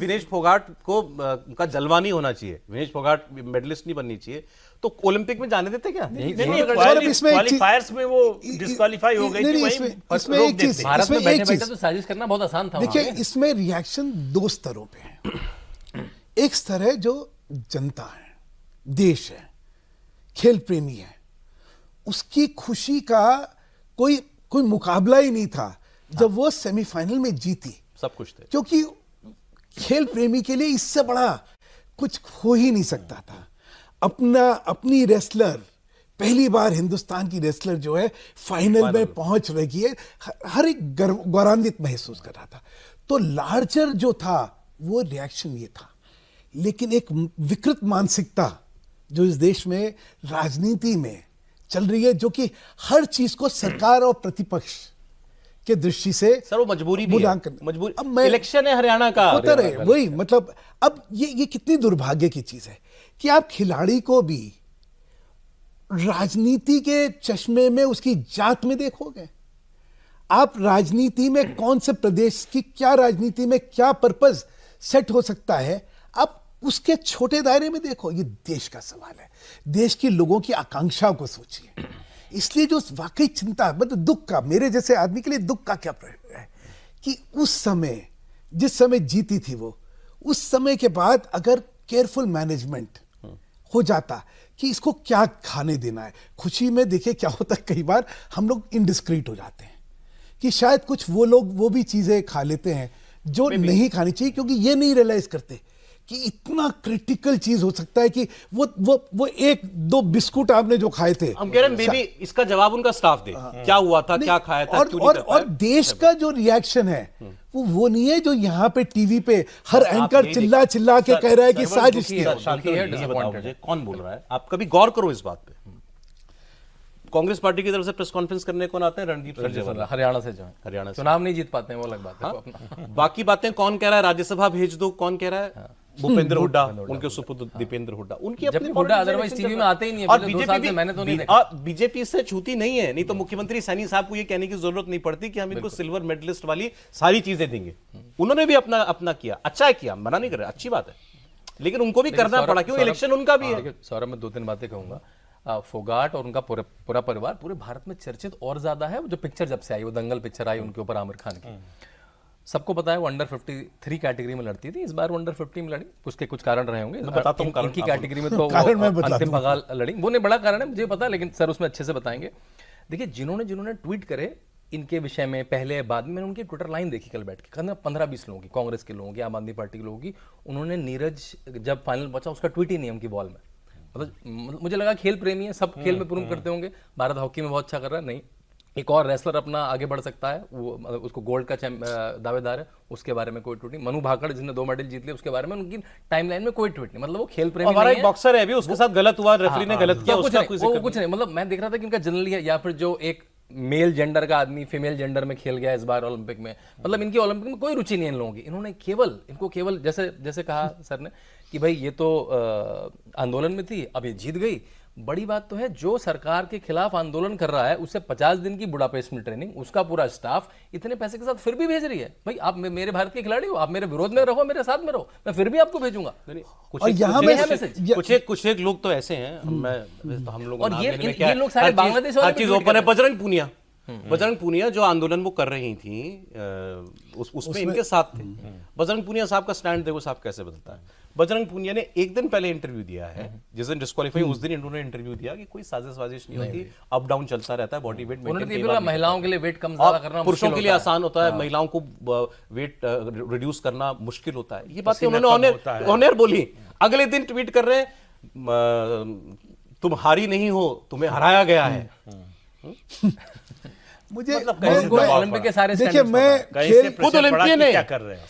विनेश फोगाट को उनका जलवा नहीं होना चाहिए, विनेश फोगाट मेडलिस्ट नहीं बननी चाहिए, तो ओलंपिक में जाने देते क्या? नहीं, इसमें क्वालिफायर्स में वो डिस्क्वालीफाई हो गई थी, इसमें एक चीज, भारत में इसमें बैठे एक बैठे चीज तो साजिश करना बहुत आसान था। देखिए, वहाँ पे। इसमें रिएक्शन दो स्तरों पे है। एक स्तर है जो जनता है, देश है, खेल प्रेमी है, उसकी खुशी का कोई मुकाबला ही नहीं था जब वो सेमीफाइनल में जीती। सब कुछ थे, क्योंकि खेल प्रेमी के लिए इससे बड़ा कुछ हो ही नहीं सकता था। अपनी रेसलर, पहली बार हिंदुस्तान की रेसलर जो है फाइनल में पहुंच रही है, हर एक गौरवान्वित महसूस कर रहा था। तो लार्जर जो था वो रिएक्शन ये था। लेकिन एक विकृत मानसिकता जो इस देश में राजनीति में चल रही है, जो कि हर चीज को सरकार और प्रतिपक्ष के दृष्टि से सर वो मजबूरी भी है, मूल्यांकन। मजबूरी। अब मैं इलेक्शन है हरियाणा का, होता रहे वही, मतलब अब ये कितनी दुर्भाग्य की चीज है कि आप खिलाड़ी को भी राजनीति के चश्मे में उसकी जात में देखोगे। आप राजनीति में कौन से प्रदेश की क्या राजनीति में क्या पर्पस सेट हो सकता है, आप उसके छोटे दायरे में देखो। ये देश का सवाल है, देश के लोगों की आकांक्षाओं को सोचिए। इसलिए जो वाकई चिंता, मतलब दुख का, मेरे जैसे आदमी के लिए दुख का क्या प्रयोग है कि उस समय जिस समय जीती थी वो, उस समय के बाद अगर केयरफुल मैनेजमेंट हो जाता कि इसको क्या खाने देना है। खुशी में देखिए क्या होता है, कई बार हम लोग इनडिस्क्रीट हो जाते हैं कि शायद कुछ वो लोग वो भी चीजें खा लेते हैं जो नहीं खानी चाहिए, क्योंकि ये नहीं रियलाइज करते कि इतना क्रिटिकल चीज हो सकता है कि वो एक दो बिस्कुट आपने जो खाए थे, हम कह रहे हैं बेबी इसका जवाब उनका स्टाफ दे, क्या हुआ था, क्या खाया था, क्यों नहीं कर पाए? और देश का जो रिएक्शन है वो नहीं है जो यहाँ पे टीवी पे हर एंकर चिल्ला चिल्ला के कह रहा है कि साजिश थी। ये बताओ मुझे, कौन बोल रहा है? आप कभी गौर करो इस बात पे। कांग्रेस पार्टी की तरफ से प्रेस कॉन्फ्रेंस करने कौन आते हैं? रणदीप सुरजेवाला, हरियाणा से जो है, हरियाणा से। चुनाव नहीं जीत पाते हैं वो अलग बात है। बाकी बातें कौन कह रहा है? राज्यसभा भेज दो, कौन कह रहा है? भूपेंद्र हुड्डा, उनके सुपुत्र दीपेंद्र हुड्डा, उनकी अपनी हुड्डा अदरवाइज टीवी में आते ही नहीं है, और पिछले 2 साल से मैंने तो नहीं देखा। बीजेपी से छूती नहीं है, नहीं तो मुख्यमंत्री सैनी साहब को ये कहने की जरूरत नहीं पड़ती कि हम इनको सिल्वर मेडलिस्ट वाली सारी चीजें देंगे। उन्होंने भी अपना किया, अच्छा है किया, मना नहीं कर रहा, अच्छी बात है, लेकिन उनको भी करना पड़ा क्योंकि इलेक्शन उनका भी है। सौरभ, मैं 2-3 बातें कहूंगा। फोगाट और उनका पूरा परिवार पूरे भारत में चर्चित और ज्यादा है। जो पिक्चर जब से आई, वो दंगल पिक्चर आई उनके ऊपर आमिर खान की, सबको पता है वो अंडर 53 कैटेगरी में लड़ती थी। इस बार वो अंडर 50 में लड़ी, उसके कुछ कारण रहे होंगे। इनकी कैटेगरी में तो अंतिम बगाल लड़ी, वो नहीं बड़ा कारण है मुझे पता, लेकिन सर उसमें अच्छे से बताएंगे। देखिए, जिन्होंने ट्वीट करे इनके विषय में पहले बाद में, मैंने उनकी ट्विटर लाइन देखी कल बैठ के, 15-20 लोगों की, कांग्रेस के लोगों की, आम आदमी पार्टी के लोगों की। उन्होंने नीरज जब फाइनल पहुंचा उसका ट्वीट ही नहीं उनकी वॉल में। मतलब मुझे लगा खेल प्रेमी है, सब खेल में प्रूव करते होंगे, भारत हॉकी में बहुत अच्छा कर रहा है, नहीं एक और रेसलर अपना आगे बढ़ सकता है, वो मतलब उसको गोल्ड का दावेदार है, उसके बारे में कोई ट्वीट नहीं। मनु भाकड़ जिसने 2 मेडल जीत लिए, उसके बारे में उनकी टाइमलाइन में कोई ट्वीट नहीं। मतलब वो खेल प्रेमी हमारा एक बॉक्सर है अभी, उसके साथ गलत हुआ, रेफरी ने गलत किया, उसका कुछ नहीं। मतलब मैं देख रहा था कि इनका जनरली है, या फिर जो एक मेल जेंडर का आदमी फीमेल जेंडर में खेल गया इस बार ओलंपिक में, मतलब इनकी ओलंपिक में कोई रुचि नहीं है इन लोगों की। इनको केवल जैसे कहा सर ने कि भाई ये तो आंदोलन में थी, अब ये जीत गई। बड़ी बात तो है, जो सरकार के खिलाफ आंदोलन कर रहा है उसे 50 दिन की बुडापेस्ट में ट्रेनिंग, उसका पूरा स्टाफ इतने पैसे के साथ फिर भी भेज रही है। भाई आप मेरे भारत के खिलाड़ी हो, आप मेरे विरोध में रहो, मेरे साथ में रहो, मैं फिर भी आपको भेजूंगा। कुछ एक लोग तो ऐसे हैं, हम लोग, और ये लोग सारे बांग्लादेश हर चीज ओपन है। बजरंग पूनिया जो आंदोलन वो कर रही थी, उसमें इनके साथ थे। बजरंग पूनिया साहब का स्टैंड देखो साहब कैसे बदलता है। बजरंग पूनिया ने एक दिन पहले इंटरव्यू दिया है, जिस दिन डिस्क्वालीफाई उस दिन इन्होंने इंटरव्यू दिया कि कोई साजिश नहीं होती, अप डाउन चलता रहता है, बॉडी वेट महिलाओं के लिए वेट कम ज्यादा करना, पुरुषों के लिए आसान होता है, महिलाओं को वेट रिड्यूस करना मुश्किल होता है। ये बातें उन्होंने ऑनर बोली। अगले दिन ट्वीट कर रहे हैं, तुम हारी नहीं हो, तुम्हें हराया गया है। मुझे ओलंपिक के सारे देखिए, मैं खुद ओलंपियन है, क्या कर रहे हैं?